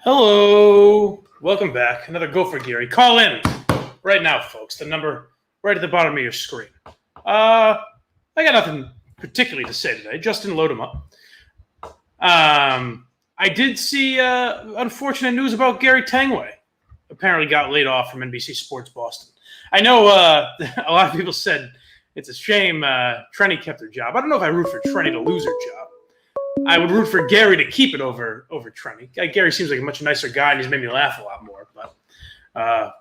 Hello. Welcome back. Another Go For Geary. Call in right now, folks. The number right at the bottom of your screen. I got nothing particularly to say today. Justin, load him up. I did see unfortunate news about Gary Tanguay. Apparently got laid off from NBC Sports Boston. I know a lot of people said it's a shame Trendy kept her job. I don't know if I root for Trendy to lose her job. I would root for Gary to keep it over Trendy. Gary seems like a much nicer guy, and he's made me laugh a lot more. But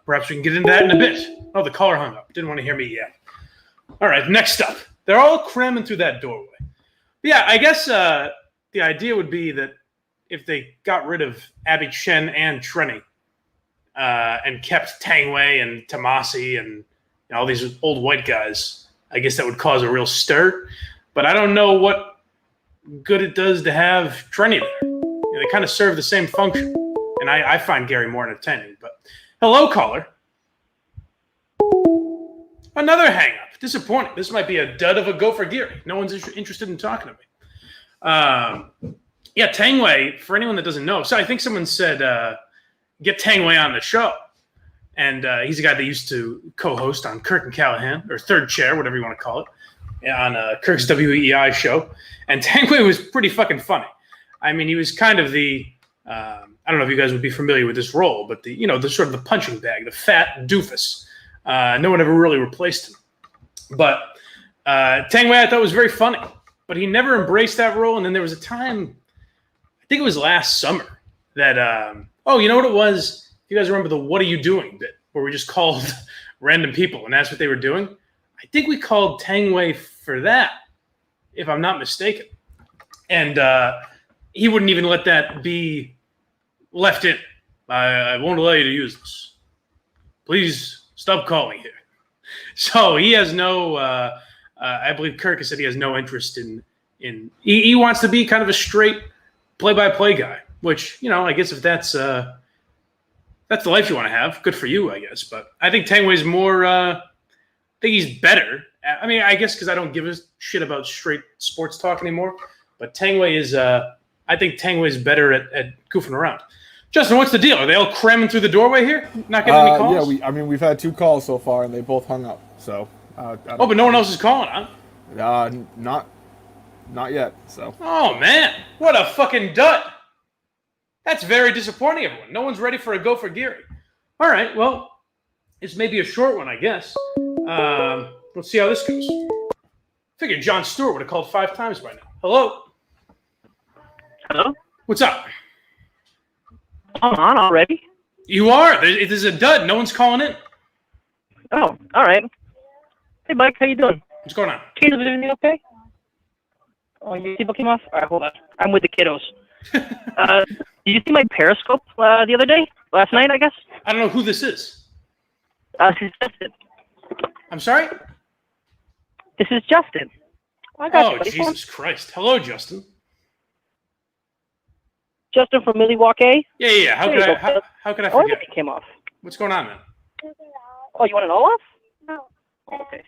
perhaps we can get into that in a bit. Oh, the caller hung up. Didn't want to hear me yet. All right, next up. They're all cramming through that doorway. But yeah, I guess the idea would be that if they got rid of Abby Chen and Trendy and kept Tanguay and Tomasi and all these old white guys, I guess that would cause a real stir. But I don't know what good it does to have Trendy there. They kind of serve the same function, and I find Gary more entertaining. But hello, caller. Another hang-up. Disappointing. This might be a dud of a Go For Geary. No one's interested in talking to me. Yeah, Tanguay, for anyone that doesn't know, so I think someone said get Tanguay on the show. And he's a guy that used to co-host on Kirk and Callahan, or Third Chair, whatever you want to call it, on Kirk's WEI show. And Tanguay was pretty fucking funny. I mean, he was kind of the I don't know if you guys would be familiar with this role, but the sort of the punching bag, the fat doofus. No one ever really replaced him. But Tanguay I thought was very funny, but he never embraced that role. And then there was a time, I think it was last summer, that you know what it was? If you guys remember the "What Are You Doing" bit, where we just called random people and asked what they were doing? I think we called Tanguay for that, if I'm not mistaken. And he wouldn't even let that be left in. I won't allow you to use this. Please stop calling here. So he has no, I believe Kirk has said he has no interest in he wants to be kind of a straight play-by-play guy, which, I guess if that's the life you want to have, good for you, I guess. But I think Tanguay's more, I think he's better. I mean, I guess because I don't give a shit about straight sports talk anymore. But Tanguay is, I think Tanguay's better at goofing around. Justin, what's the deal? Are they all cramming through the doorway here? Not getting any calls? Yeah, we've had 2 calls so far, and they both hung up. So. But no one else is calling, huh? Not yet. So. Oh man, what a fucking dud! That's very disappointing, everyone. No one's ready for a Go For Geary. All right, well, it's maybe a short one, I guess. Let's see how this goes. Figured Jon Stewart would have called 5 times by now. Hello. Hello? What's up? I'm on already? You are. It is a dud. No one's calling in. Oh, all right. Hey, Mike, how you doing? What's going on? Kids, is everything okay? Oh, your seatbelt came off? All right, hold on. I'm with the kiddos. Did you see my Periscope the other day? Last night, I guess? I don't know who this is. This is Justin. I'm sorry? This is Justin. I got you, Jesus Christ. Hello, Justin. Justin from Milwaukee? Yeah. How could I forget? Everything came off. What's going on, man? Oh, you want it all off? No. Oh, okay.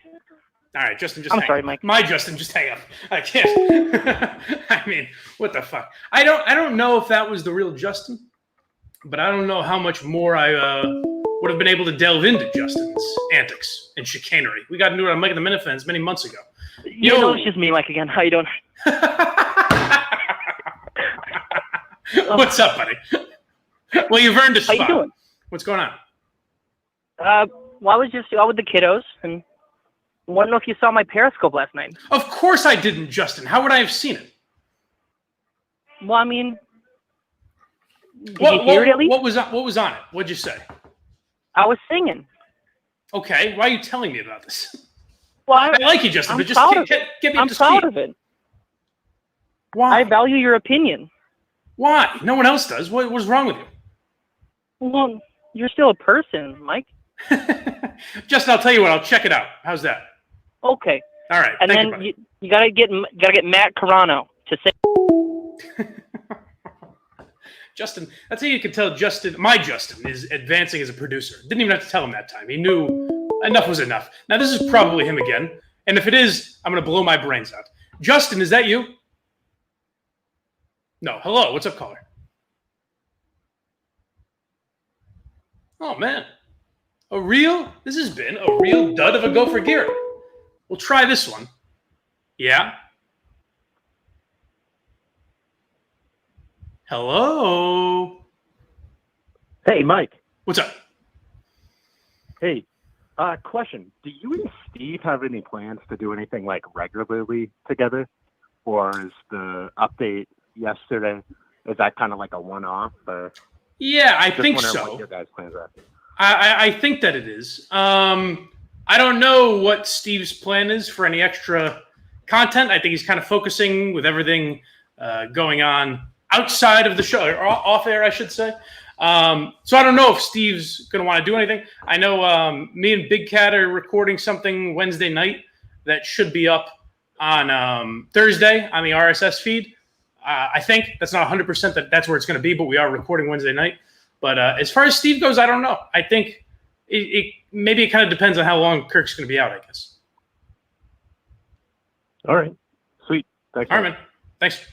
All right, Justin, just I'm hang sorry, up. Mike. My Justin, just hang up. I can't. I mean, what the fuck? I don't know if that was the real Justin, but I don't know how much more I would have been able to delve into Justin's antics and chicanery. We got into it on Mike and the Minifans many months ago. It's just me, Mike, again. How you doing? What's up, buddy? Well, you've earned a spot. How you doing? What's going on? I was just out with the kiddos, and I want to know if you saw my Periscope last night. Of course I didn't, Justin. How would I have seen it? Well, I mean, did you hear it at least? What was on it? What'd you say? I was singing. Okay, why are you telling me about this? Well, I like you, Justin, but just get me up to speed. I'm proud of it. Why? I value your opinion. Why? No one else does. What's wrong with you? Well, you're still a person, Mike. Justin, I'll tell you what. I'll check it out. How's that? Okay. All right. And then you gotta get Matt Carano to say. Justin, that's how you can tell my Justin is advancing as a producer. Didn't even have to tell him that time. He knew enough was enough. Now, this is probably him again. And if it is, I'm going to blow my brains out. Justin, is that you? No. Hello. What's up, caller? Oh, man. This has been a real dud of a Go For Geary. We'll try this one. Yeah? Hello? Hey, Mike. What's up? Hey, question. Do you and Steve have any plans to do anything like regularly together? Or is the update yesterday, is that kind of like a one-off? Yeah, I just think wondering so. what your guys' plans are. I think that it is. I don't know what Steve's plan is for any extra content. I think he's kind of focusing with everything going on outside of the show, or off air, I should say. So I don't know if Steve's going to want to do anything. I know me and Big Cat are recording something Wednesday night that should be up on Thursday on the RSS feed. I think that's not 100% that's where it's going to be, but we are recording Wednesday night. But as far as Steve goes, I don't know. I think maybe it kind of depends on how long Kirk's going to be out, I guess. All right. Sweet. Thanks. All right, man. Thanks.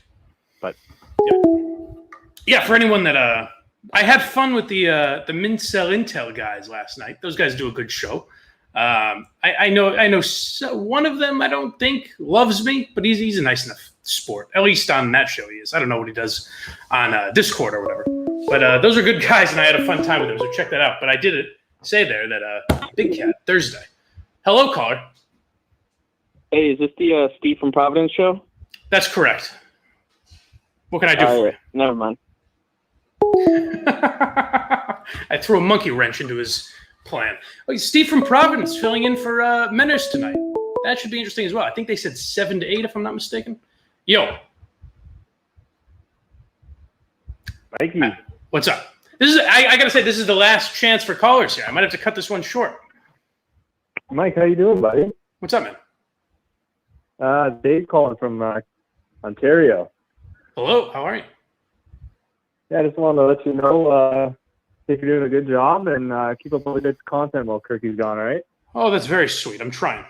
Bye. Yeah, for anyone that I had fun with the Mincel Intel guys last night. Those guys do a good show. I know one of them I don't think loves me, but he's a nice enough sport. At least on that show he is. I don't know what he does on Discord or whatever. But those are good guys, and I had a fun time with them, so check that out. But I did say there that Big Cat, Thursday. Hello, caller. Hey, is this the Steve from Providence show? That's correct. What can I do for you? Never mind. I threw a monkey wrench into his plan. Oh, Steve from Providence filling in for Menners tonight. That should be interesting as well. I think they said 7 to 8, if I'm not mistaken. Yo. Mikey. What's up? I got to say, this is the last chance for callers here. I might have to cut this one short. Mike, how you doing, buddy? What's up, man? Dave calling from Ontario. Hello, how are you? Yeah, I just wanted to let you know, think you're doing a good job and keep up all the good content while Kirky's gone, all right? Oh, that's very sweet. I'm trying.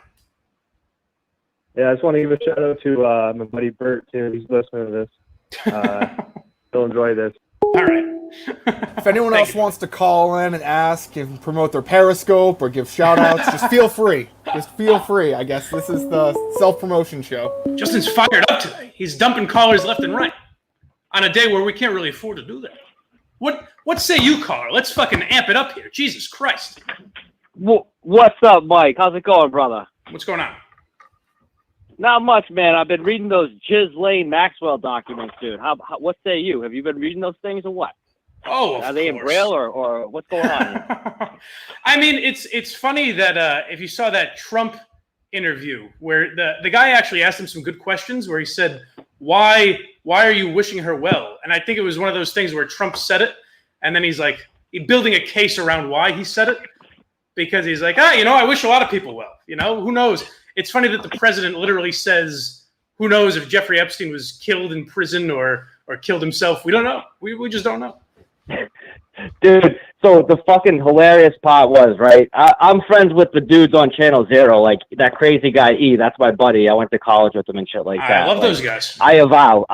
Yeah, I just want to give a shout out to my buddy Bert, too. He's listening to this. He'll enjoy this. All right. If anyone else wants to call in and ask and promote their Periscope or give shout-outs, just feel free. Just feel free. I guess this is the self-promotion show. Justin's fired up today. He's dumping callers left and right on a day where we can't really afford to do that. What say you, caller? Let's fucking amp it up here. Jesus Christ. What's up, Mike? How's it going, brother? What's going on? Not much, man. I've been reading those Ghislaine Maxwell documents, dude. What say you? Have you been reading those things or what? Oh, Are they in Braille or what's going on? I mean, it's funny that if you saw that Trump interview where the guy actually asked him some good questions where he said, why are you wishing her well? And I think it was one of those things where Trump said it, and then he's building a case around why he said it, because he's like, I wish a lot of people well. Who knows? It's funny that the president literally says, who knows if Jeffrey Epstein was killed in prison or killed himself. We don't know. We just don't know. Dude, so the fucking hilarious part was, right? I'm friends with the dudes on Channel Zero, like that crazy guy E. That's my buddy. I went to college with him and shit like that. I love those guys. I avow,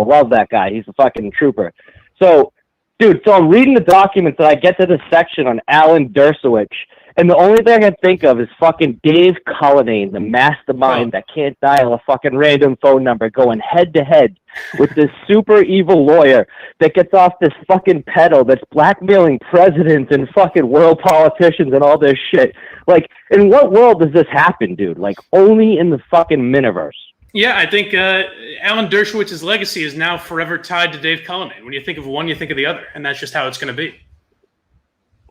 love that guy. He's a fucking trooper. So, dude, I'm reading the documents and I get to this section on Alan Dershowitz, and the only thing I can think of is fucking Dave Cullinane, the mastermind that can't dial a fucking random phone number, going head to head with this super evil lawyer that gets off this fucking pedal that's blackmailing presidents and fucking world politicians and all this shit. Like, in what world does this happen, dude? Like, only in the fucking Miniverse. Yeah, I think Alan Dershowitz's legacy is now forever tied to Dave Cullinane. When you think of one, you think of the other, and that's just how it's going to be.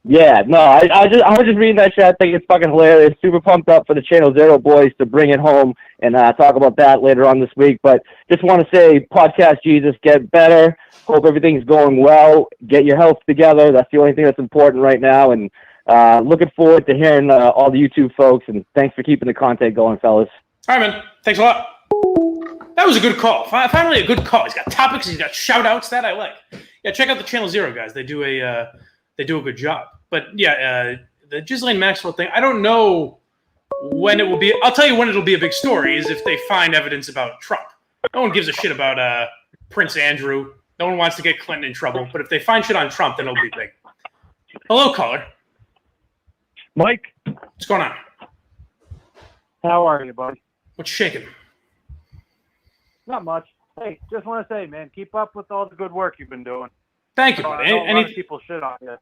Yeah, no, I was just reading that shit. I think it's fucking hilarious. Super pumped up for the Channel Zero boys to bring it home and talk about that later on this week. But just want to say, Podcast Jesus, get better. Hope everything's going well. Get your health together. That's the only thing that's important right now. And looking forward to hearing all the YouTube folks. And thanks for keeping the content going, fellas. All right, man. Thanks a lot. That was a good call. Finally, a good call. He's got topics. He's got shout-outs. That I like. Yeah, check out the Channel Zero guys. They do a good job. But yeah, the Ghislaine Maxwell thing, I don't know when it will be. I'll tell you when it'll be a big story is if they find evidence about Trump. No one gives a shit about Prince Andrew. No one wants to get Clinton in trouble. But if they find shit on Trump, then it'll be big. Hello, caller. Mike, What's going on? how are you, buddy? What's shaking? Not much. Hey, just want to say, man, keep up with all the good work you've been doing. Thank you, I buddy. know a lot of people shit on you.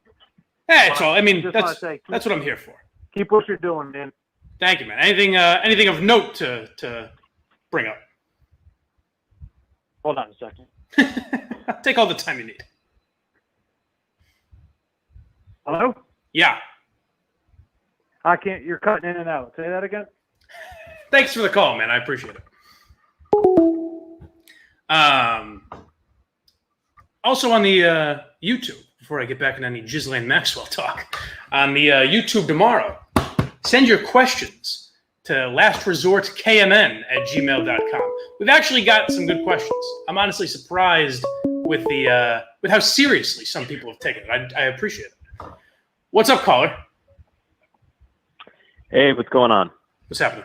Hey, it's all. I mean, Just that's wanna say, that's what I'm here for. Keep what you're doing, man. Thank you, man. Anything of note to bring up? Hold on a second. Take all the time you need. Hello? Yeah. I can't. You're cutting in and out. Say that again. Thanks for the call, man. I appreciate it. Also on the YouTube, before I get back into any Ghislaine Maxwell talk, on the YouTube tomorrow, send your questions to lastresortkmn@gmail.com. We've actually got some good questions. I'm honestly surprised with with how seriously some people have taken it. I appreciate it. What's up, caller? Hey, what's going on? What's happening?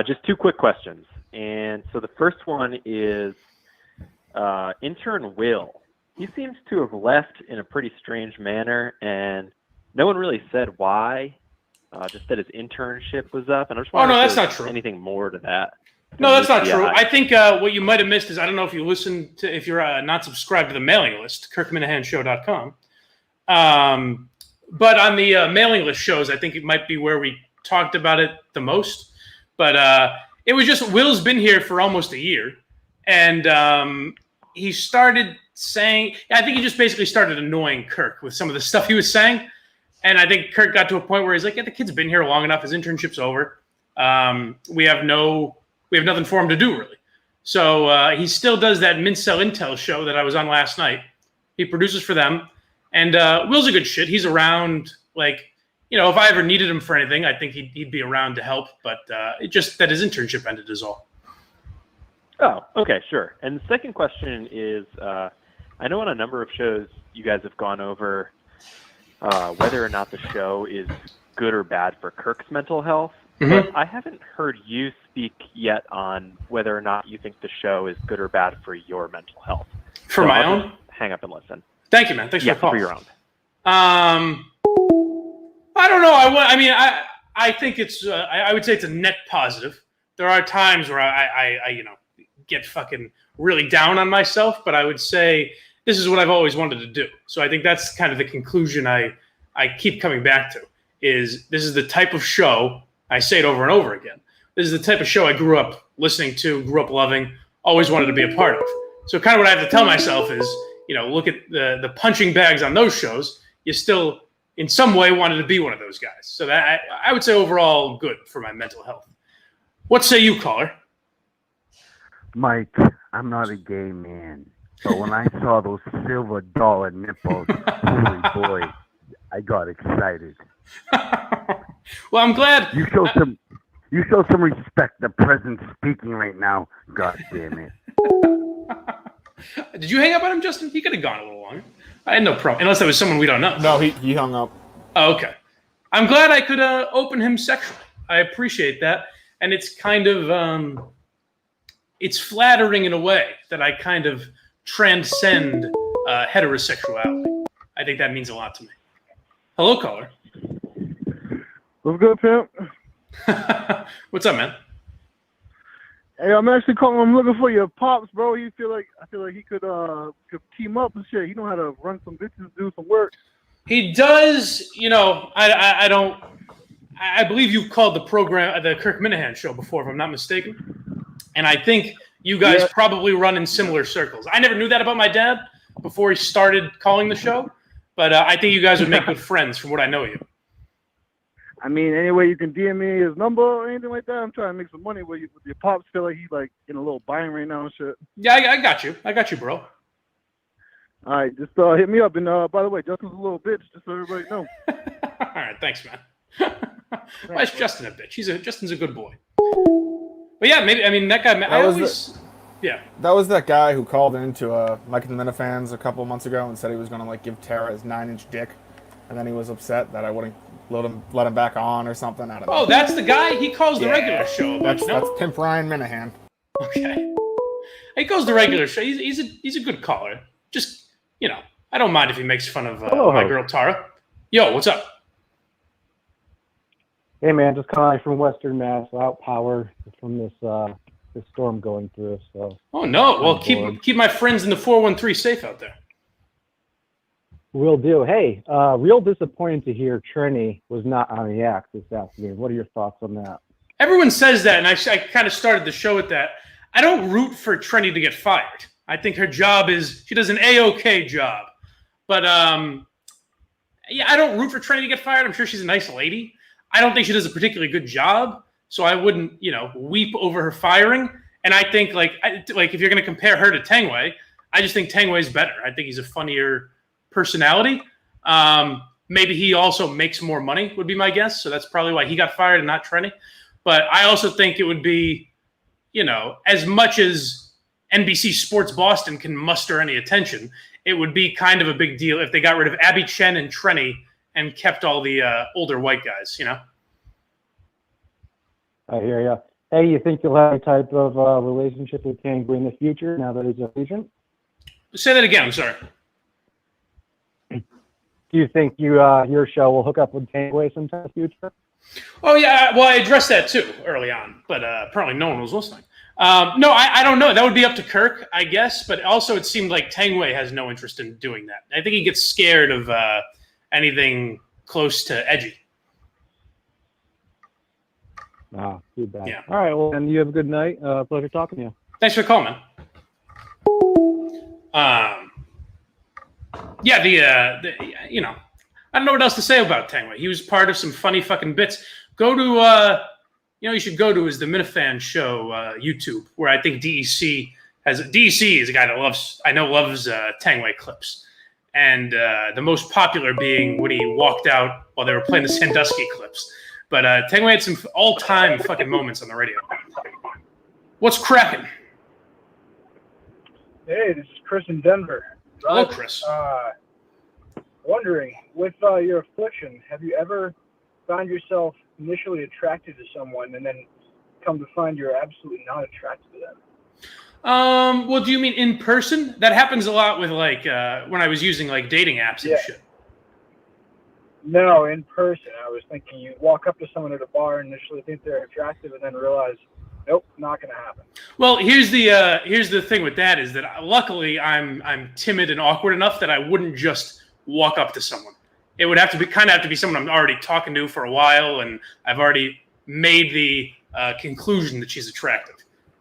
Just two quick questions. And so the first one is Intern Will. He seems to have left in a pretty strange manner, and no one really said why. Just that his internship was up. And I just wondering no, if that's there's not true. Anything more to that? No, that's not true. I think what you might have missed is, I don't know if you listen to, if you're not subscribed to the mailing list, kirkminahanshow.com. But on the mailing list shows, I think it might be where we talked about it the most. But it was just, Will's been here for almost a year. And he started saying, I think he just basically started annoying Kirk with some of the stuff he was saying. And I think Kirk got to a point where he's like, yeah, the kid's been here long enough. His internship's over. We have nothing for him to do, really. So he still does that Mincel Intel show that I was on last night. He produces for them. And Will's a good shit. He's around, like, you know, if I ever needed him for anything, I think he'd be around to help. But it just that his internship ended is all. Oh, okay, sure. And the second question is, I know on a number of shows you guys have gone over whether or not the show is good or bad for Kirk's mental health. Mm-hmm. But I haven't heard you speak yet on whether or not you think the show is good or bad for your mental health. For my own? Hang up and listen. Thank you, man. Thanks for the call. For your own. I don't know. I think it's. I would say it's a net positive. There are times where I you know, get fucking really down on myself, but I would say this is what I've always wanted to do. So I think that's kind of the conclusion I keep coming back to. Is this is the type of show, I say it over and over again, this is the type of show I grew up listening to, grew up loving, always wanted to be a part of. So kind of what I have to tell myself is, you know, look at the punching bags on those shows. You still, in some way, wanted to be one of those guys. So that I would say overall good for my mental health. What say you, caller? Mike, I'm not a gay man, but when I saw those silver dollar nipples, holy boy, I got excited. Well, I'm glad you show some respect. The president's speaking right now. God damn it! Did you hang up on him, Justin? He could have gone a little longer. I had no problem, unless that was someone we don't know. No, he hung up. Oh, okay. I'm glad I could open him sexually. I appreciate that, and it's kind of it's flattering in a way that I kind of transcend heterosexuality. I think that means a lot to me. Hello, caller. What's good, pimp? What's up, man? Hey, I'm actually calling. I'm looking for your pops, bro. I feel like he could team up and shit. He know how to run some bitches, do some work. He does. You know, I don't. I believe you've called the program the Kirk Minahan show before, if I'm not mistaken. And I think you guys probably run in similar circles. I never knew that about my dad before he started calling the show, but I think you guys would make good friends from what I know of you. I mean, any way you can DM me his number or anything like that. I'm trying to make some money with your pops. Feel like he's like in a little bind right now and shit. Yeah, I got you. I got you, bro. All right, just hit me up. And by the way, Justin's a little bitch, just so everybody knows. All right, thanks, man. Why is Justin a bitch? Justin's a good boy. But yeah, maybe. I mean, that guy. That was that guy who called into Mike and the Minifans a couple of months ago and said he was going to like give Tara his 9-inch dick, and then he was upset that I wouldn't let him back on or something. I don't know. Oh, that's the guy. He calls the regular show. That's Pimp Ryan Minahan. Okay. He calls the regular show. He's a good caller. Just, you know, I don't mind if he makes fun of Hello, my host. girl Tara. Yo, what's up? Hey man, just calling from Western Mass, without power from this storm going through. So. Oh no! Well, I'm bored. keep my friends in the 413 safe out there. Will do. Hey, real disappointing to hear Trendy was not on the act this afternoon. What are your thoughts on that? Everyone says that, and I kind of started the show with that. I don't root for Trendy to get fired. I think her job she does an A-OK job. But, yeah, I don't root for Trendy to get fired. I'm sure she's a nice lady. I don't think she does a particularly good job, so I wouldn't, weep over her firing. And I think, like if you're going to compare her to Tanguay, I just think Tanguay's better. I think he's a funnier personality. Maybe he also makes more money, would be my guess. So that's probably why he got fired and not Trendy. But I also think it would be, as much as NBC Sports Boston can muster any attention, it would be kind of a big deal if they got rid of Abby Chen and Trendy and kept all the older white guys, I hear ya. Hey, you think you'll have any type of relationship with Tanguay in the future now that he's a agent? Say that again. I'm sorry. Do you think your show will hook up with Tanguay sometime in the future? Oh, yeah. Well, I addressed that, too, early on. But apparently no one was listening. No, I don't know. That would be up to Kirk, I guess. But also it seemed like Tanguay has no interest in doing that. I think he gets scared of anything close to edgy. Ah, too bad. Yeah. All right, well, then you have a good night. Pleasure talking to you. Thanks for calling, man. Yeah, I don't know what else to say about Tanguay. He was part of some funny fucking bits. Go to, you should go to is the Minifan Show YouTube, where I think DEC is a guy that loves Tanguay clips. And the most popular being when he walked out while they were playing the Sandusky clips. But Tanguay had some all-time fucking moments on the radio. What's cracking? Hey, this is Chris in Denver. Hello, Chris. Wondering, with your affliction, have you ever found yourself initially attracted to someone and then come to find you're absolutely not attracted to them? Well, do you mean in person? That happens a lot with when I was using dating apps and shit. No, in person. I was thinking you walk up to someone at a bar and initially think they're attractive and then realize, nope, not going to happen. Well, here's the thing with that is that luckily I'm timid and awkward enough that I wouldn't just walk up to someone. It would have to be someone I'm already talking to for a while, and I've already made the conclusion that she's attractive.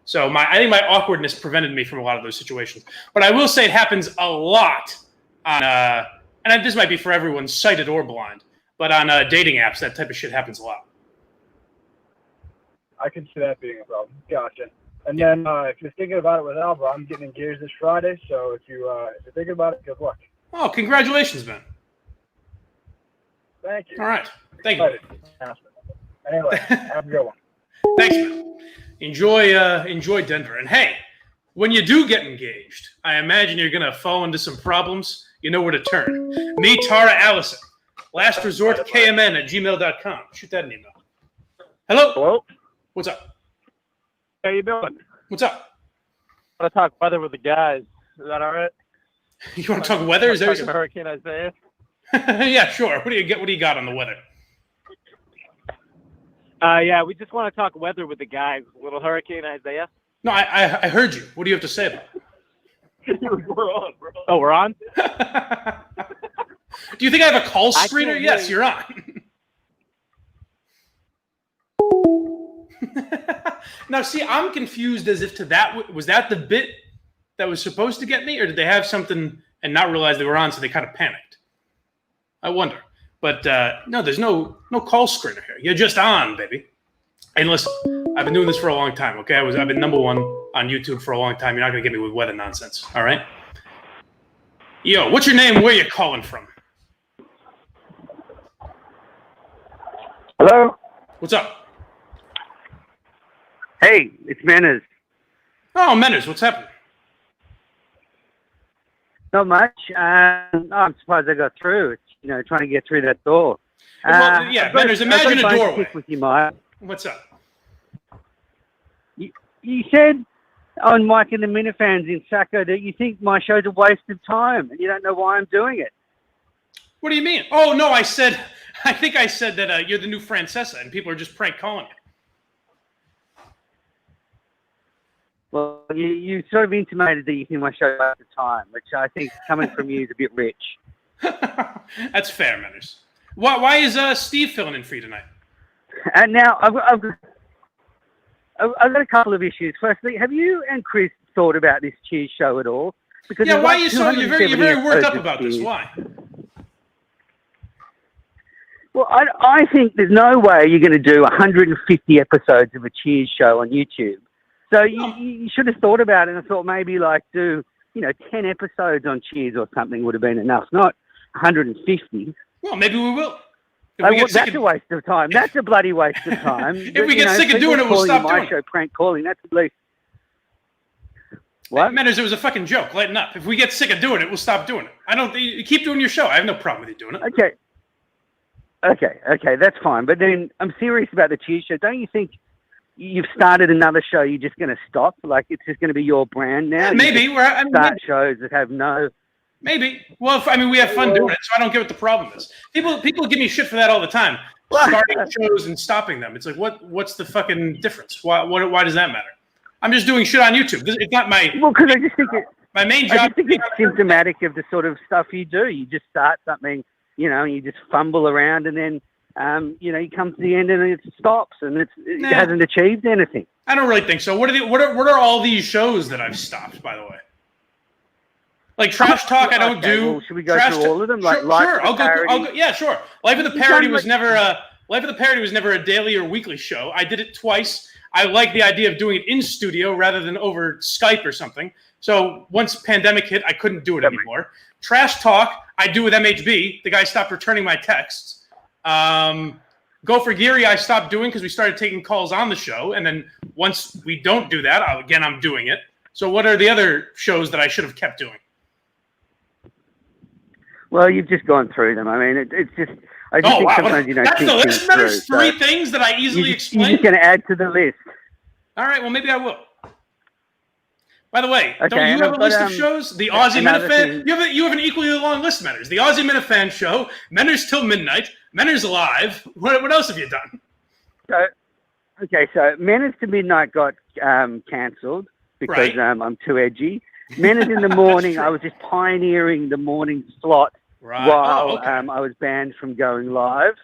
So I think my awkwardness prevented me from a lot of those situations. But I will say it happens a lot on and this might be for everyone, sighted or blind, but on dating apps, that type of shit happens a lot. I can see that being a problem. Gotcha. And then if you're thinking about it with Alba, I'm getting engaged this Friday, so if you're thinking about it, good luck. Oh, congratulations, man. Thank you. All right. Thank you. Anyway, have a good one. Thanks, man. Enjoy Denver. And hey, when you do get engaged, I imagine you're going to fall into some problems. You know where to turn. Me, Tara Allison. Last resort, KMN@gmail.com. Shoot that an email. Hello. Hello. What's up? How you doing? What's up? I want to talk weather with the guys. Is that all right? You want to talk weather? Is there talking Hurricane Isaiah? Yeah, sure. What do you got on the weather? Yeah, we just want to talk weather with the guys. Little Hurricane Isaiah. No, I heard you. What do you have to say about it? We're on, bro. Oh, we're on? Do you think I have a call screener? Yes, you're on. Now, see, I'm confused as if to that. Was that the bit that was supposed to get me? Or did they have something and not realize they were on, so they kind of panicked? I wonder. But no, there's no call screener here. You're just on, baby. And listen, I've been doing this for a long time, okay? I've been number one on YouTube for a long time. You're not going to get me with weather nonsense, all right? Yo, what's your name? Where you calling from? Hello? What's up? Hey, it's Manners. Oh, Manners, what's happening? Not much. I'm surprised I got through. It's, trying to get through that door. Well, yeah, Manners, imagine a doorway. With you, Mike. What's up? You said on Mike and the Minifans in Sacco that you think my show's a waste of time and you don't know why I'm doing it. What do you mean? Oh, no, I think I said that you're the new Francesa and people are just prank calling you. Well, you sort of intimated that you think my show's a waste of time, which I think coming from you is a bit rich. That's fair, Manners. Why is Steve filling in for you tonight? And now I've got a couple of issues. Firstly, have you and Chris thought about this Cheers show at all? Because yeah, why are you so you're very worked up about this? Why? Well, I think there's no way you're going to do 150 episodes of a Cheers show on YouTube. So you should have thought about it and thought maybe like do 10 episodes on Cheers or something would have been enough, not 150. Well, maybe we will. That's a waste of time. That's a bloody waste of time. If we get sick of doing it, we'll stop doing it. My show prank calling. That's at least. What? Manners, it was a fucking joke. Lighten up. If we get sick of doing it, we'll stop doing it. You keep doing your show. I have no problem with you doing it. Okay, that's fine. But then I'm serious about the Cheers show. Don't you think you've started another show, you're just going to stop? Like it's just going to be your brand now? Maybe. Start shows that have no... Maybe. Well, we have fun doing it, so I don't get what the problem is. People give me shit for that all the time. Starting shows and stopping them. It's like, what's the fucking difference? Why does that matter? I'm just doing shit on YouTube. It's not my... Well, because I just think my main job... I just think it's symptomatic of the sort of stuff you do. You just start something, you just fumble around and then, you come to the end and it stops and it hasn't achieved anything. I don't really think so. What are all these shows that I've stopped, by the way? Like Trash Talk, I don't do. Well, should we go through all of them? Like sure. I'll go. Yeah, sure. Life of the Parody was never a daily or weekly show. I did it twice. I like the idea of doing it in studio rather than over Skype or something. So once pandemic hit, I couldn't do it anymore. Trash Talk, I do with MHB. The guy stopped returning my texts. Go For Geary, I stopped doing because we started taking calls on the show. And then once we don't do that, I'm doing it. So what are the other shows that I should have kept doing? Well, you've just gone through them. I mean, it's just... I just think sometimes you don't think things through. There's three things that I easily explain. You're just going to add to the list. All right, well, maybe I will. By the way, don't you have a list of shows? The Aussie Minifan... You have an equally long list, Menners. The Aussie Minifan show, Menners Till Midnight, Menners Live. What else have you done? So Menners to Midnight got cancelled because I'm too edgy. Menners in the morning, I was just pioneering the morning slot while I was banned from going live,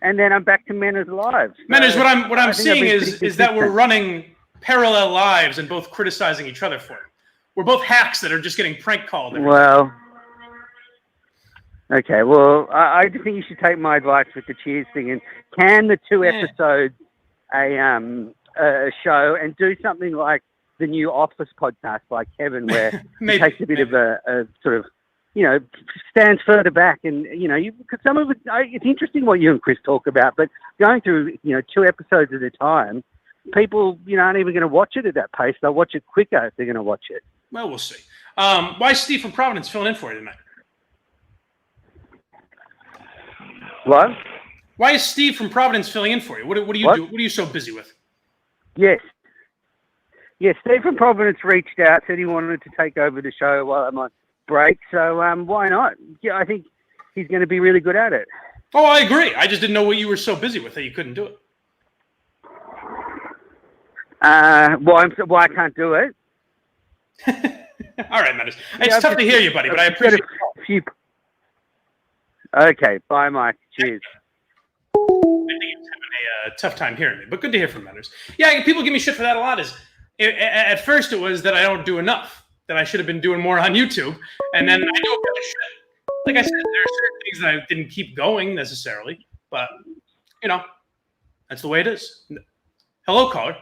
and then I'm back to Menners Live. Menners, what I'm seeing is that we're running parallel lives and both criticizing each other for it. We're both hacks that are just getting prank called. Well, okay. Well, I think you should take my advice with the Cheers thing and can the 2 episodes a show and do something like the new Office podcast by Kevin, where he takes a bit of a sort of, stands further back. And, because some of it, it's interesting what you and Chris talk about, but going through, 2 episodes at a time, people, aren't even going to watch it at that pace. They'll watch it quicker if they're going to watch it. Well, we'll see. Why is Steve from Providence filling in for you tonight? What? Why is Steve from Providence filling in for you? What do you do? What are you so busy with? Yes, Steve from Providence reached out, said he wanted to take over the show while I'm on break. So why not? Yeah, I think he's going to be really good at it. Oh, I agree. I just didn't know what you were so busy with that you couldn't do it. I can't do it. All right, Manners. It's tough to hear you, buddy, but I appreciate it. Okay, bye, Mike. Cheers. I think he's having a tough time hearing me, but good to hear from Manners. Yeah, people give me shit for that a lot. At first it was that I don't do enough, that I should have been doing more on YouTube, and then I do a bunch of shit. Like I said, there are certain things that I didn't keep going necessarily, but, that's the way it is. Hello, caller.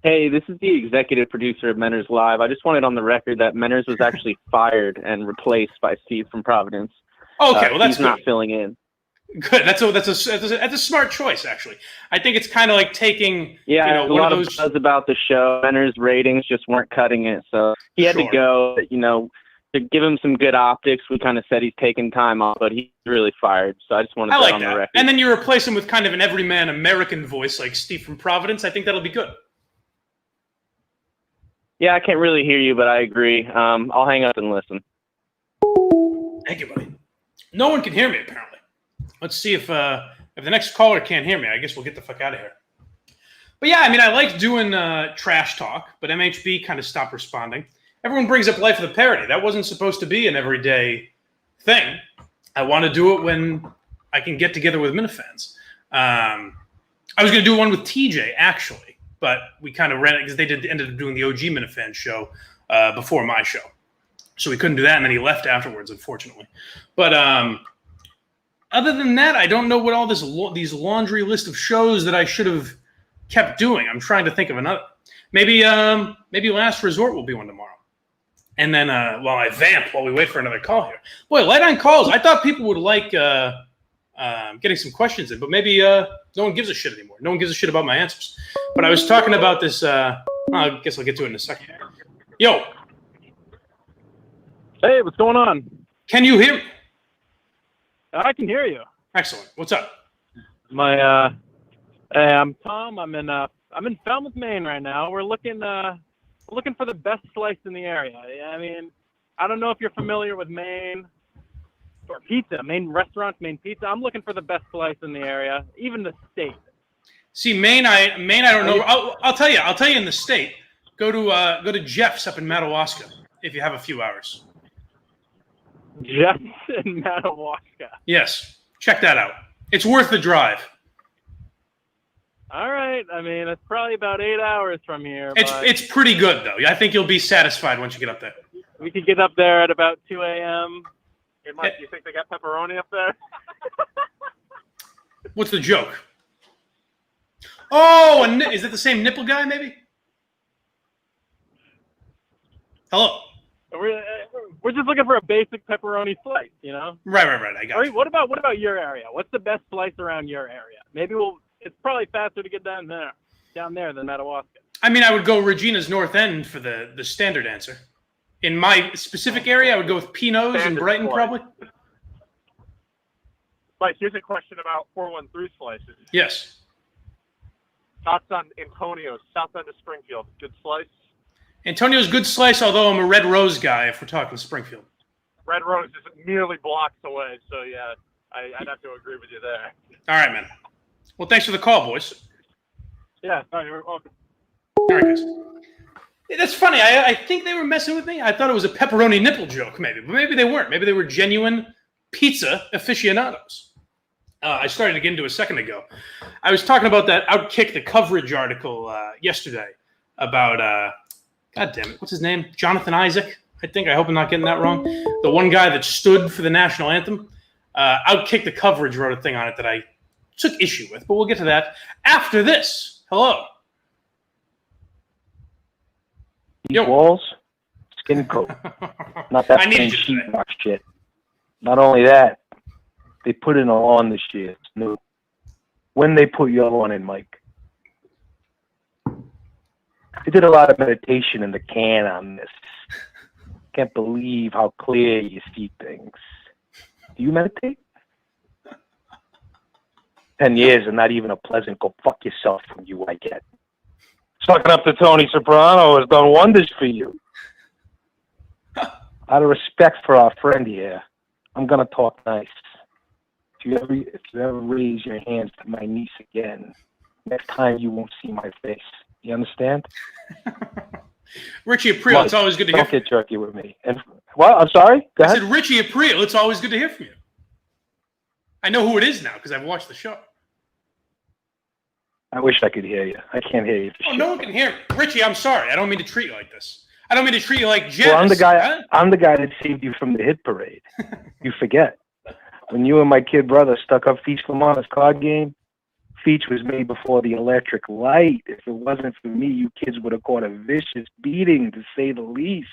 Hey, this is the executive producer of Menners Live. I just wanted on the record that Menners was actually fired and replaced by Steve from Providence. Okay, well, that's he's not filling in. Good. That's a smart choice, actually. I think it's kind of like taking a lot of buzz about the show. Menners' ratings just weren't cutting it, so he had to go. To give him some good optics, we kind of said he's taking time off, but he's really fired. So I just wanted that on the record. And then you replace him with kind of an everyman American voice like Steve from Providence. I think that'll be good. Yeah, I can't really hear you, but I agree. I'll hang up and listen. Thank you, buddy. No one can hear me, apparently. Let's see if the next caller can't hear me. I guess we'll get the fuck out of here. But yeah, I mean, I like doing trash talk, but MHB kind of stopped responding. Everyone brings up Life of the Parody. That wasn't supposed to be an everyday thing. I want to do it when I can get together with Minifans. I was going to do one with TJ, actually, but we kind of ran it because they ended up doing the OG Minifan show before my show. So we couldn't do that, and then he left afterwards, unfortunately. But other than that, I don't know what all these laundry list of shows that I should have kept doing. I'm trying to think of another. Maybe Last Resort will be one tomorrow. And then while I vamp while we wait for another call here. Boy, light on calls. I thought people would like getting some questions in, but maybe no one gives a shit anymore. No one gives a shit about my answers. But I was talking about this. I guess I'll get to it in a second. Yo. Hey, what's going on? Can you hear me? I can hear you. Excellent. What's up? I'm Tom. I'm in Falmouth, Maine right now. We're looking for the best slice in the area. I mean, I don't know if you're familiar with Maine or pizza, Maine restaurants, Maine pizza. I'm looking for the best slice in the area, even the state. See, Maine, I don't know. I'll tell you. I'll tell you in the state. Go to Jeff's up in Madawaska if you have a few hours. Jeff's in Madawaska. Yes, check that out. It's worth the drive. All right. I mean, it's probably about 8 hours from here. It's pretty good, though. I think you'll be satisfied once you get up there. We could get up there at about 2 a.m. Hey, Mike, do you think they got pepperoni up there? What's the joke? Oh, is it the same nipple guy, maybe? Hello? We're just looking for a basic pepperoni slice, you know? Right. I got it. What about your area? What's the best slice around your area? Maybe it's probably faster to get down there than Madawaska. I mean, I would go Regina's North End for the standard answer. In my specific area, I would go with Pino's in Brighton, probably. Mike, here's a question about 413 slices. Yes. Thoughts on Antonio's, south end of Springfield. Good slice? Antonio's good slice, although I'm a Red Rose guy if we're talking Springfield. Red Rose is merely blocks away, so yeah, I'd have to agree with you there. All right, man. Well, thanks for the call, boys. Yeah, no, you're welcome. All right, guys. That's funny. I think they were messing with me. I thought it was a pepperoni nipple joke, maybe. But maybe they weren't. Maybe they were genuine pizza aficionados. I started to get into a second ago. I was talking about that OutKick the coverage article yesterday about, God damn it, what's his name? Jonathan Isaac, I think. I hope I'm not getting that wrong. The one guy that stood for the national anthem. OutKick the coverage wrote a thing on it that I took issue with, but we'll get to that after this. Hello. Yo. Walls, skin coat. Not that same sheetrock shit. Not only that, they put in a lawn this year. It's new. When they put your lawn in, Mike? They did a lot of meditation in the can on this. Can't believe how clear you see things. Do you meditate? 10 years and not even a pleasant go fuck yourself from you I get. Sucking up to Tony Soprano has done wonders for you. Out of respect for our friend here, I'm gonna talk nice. If you ever raise your hands to my niece again, next time you won't see my face. You understand? Richie April, it's always good to hear from you. Don't get jerky with me. And what? I'm sorry? Go ahead. I said Richie April, it's always good to hear from you. I know who it is now because I've watched the show. I wish I could hear you. I can't hear you. No one can hear me. Richie, I'm sorry. I don't mean to treat you like this. I don't mean to treat you like Janice. Well, I'm the guy that saved you from the hit parade. You forget. When you and my kid brother stuck up Feach Lamona's card game, Feach was made before the electric light. If it wasn't for me, you kids would have caught a vicious beating, to say the least.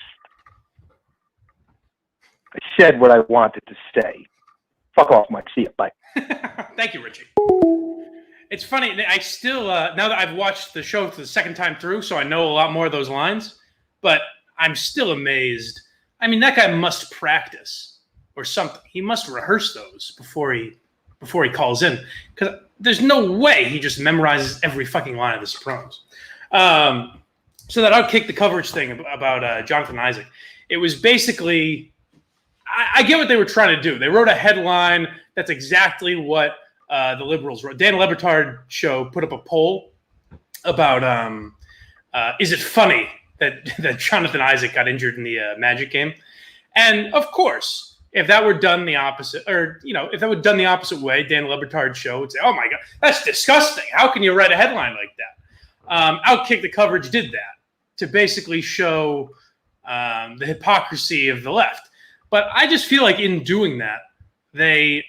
I said what I wanted to say. Fuck off, Mike. See you. Bye. Thank you, Richie. It's funny. I still, now that I've watched the show for the second time through, so I know a lot more of those lines, but I'm still amazed. I mean, that guy must practice or something. He must rehearse those before he calls in, because there's no way he just memorizes every fucking line of The Sopranos. So that OutKick the coverage thing about Jonathan Isaac, it was basically, I get what they were trying to do. They wrote a headline that's exactly what the liberals wrote. Dan Le Batard show put up a poll about is it funny that Jonathan Isaac got injured in the Magic game? And of course, if that were done the opposite, or if that were done the opposite way, Dan Le Batard show would say, "Oh my God, that's disgusting! How can you write a headline like that?" OutKick the coverage did that to basically show the hypocrisy of the left. But I just feel like in doing that, they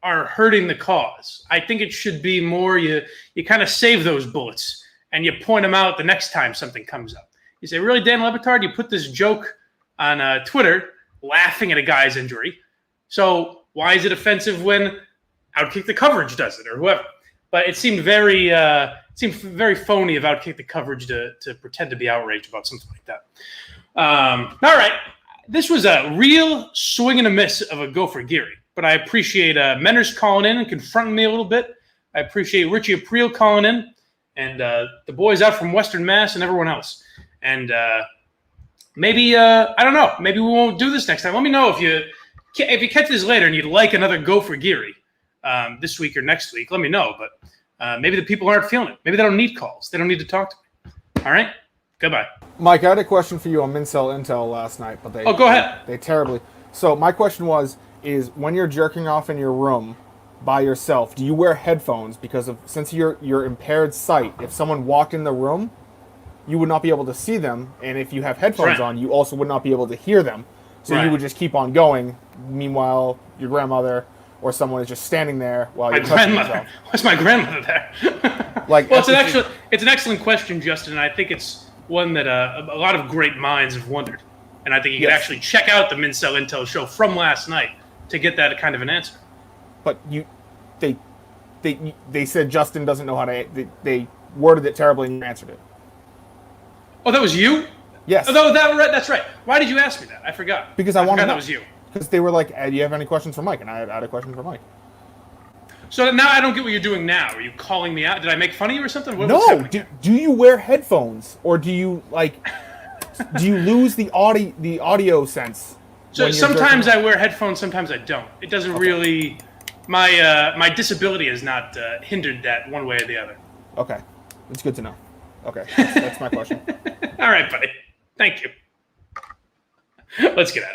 are hurting the cause. I think it should be more you kind of save those bullets and you point them out the next time something comes up. You say, really, Dan Le Batard, you put this joke on Twitter laughing at a guy's injury. So why is it offensive when OutKick the coverage does it or whoever? But it seemed very phony of OutKick the coverage to pretend to be outraged about something like that. All right. This was a real swing and a miss of a go for Geary. But I appreciate Menners calling in and confronting me a little bit. I appreciate Richie April calling in and the boys out from Western Mass and everyone else. And maybe, I don't know, maybe we won't do this next time. Let me know if you catch this later and you'd like another go for Geary this week or next week. Let me know. But maybe the people aren't feeling it. Maybe they don't need calls. They don't need to talk to me. All right? Goodbye. Mike, I had a question for you on Mincel Intel last night. But go ahead. They terribly. So my question is when you're jerking off in your room by yourself, do you wear headphones? Because since your impaired sight, if someone walked in the room, you would not be able to see them, and if you have headphones on, you also would not be able to hear them. So you would just keep on going. Meanwhile, your grandmother or someone is just standing there while you're touching yourself. Why's my grandmother there? It's an excellent question, Justin, and I think it's one that a lot of great minds have wondered. And I think you could actually check out the Mincel Intel show from last night to get that kind of an answer. But they said Justin doesn't know how to. They worded it terribly and you answered it. Oh, that was you? Yes. Oh, that's right. Why did you ask me that? I forgot. Because I wanted to know. That was you. Because they were like, do you have any questions for Mike? And I had a question for Mike. So now I don't get what you're doing now. Are you calling me out? Did I make fun of you or something? No. Do you wear headphones? Or do you, do you lose the audio sense? So sometimes I wear headphones, sometimes I don't. It doesn't really... My disability has not hindered that one way or the other. Okay. It's good to know. Okay. That's my question. All right, buddy. Thank you. Let's get out of here.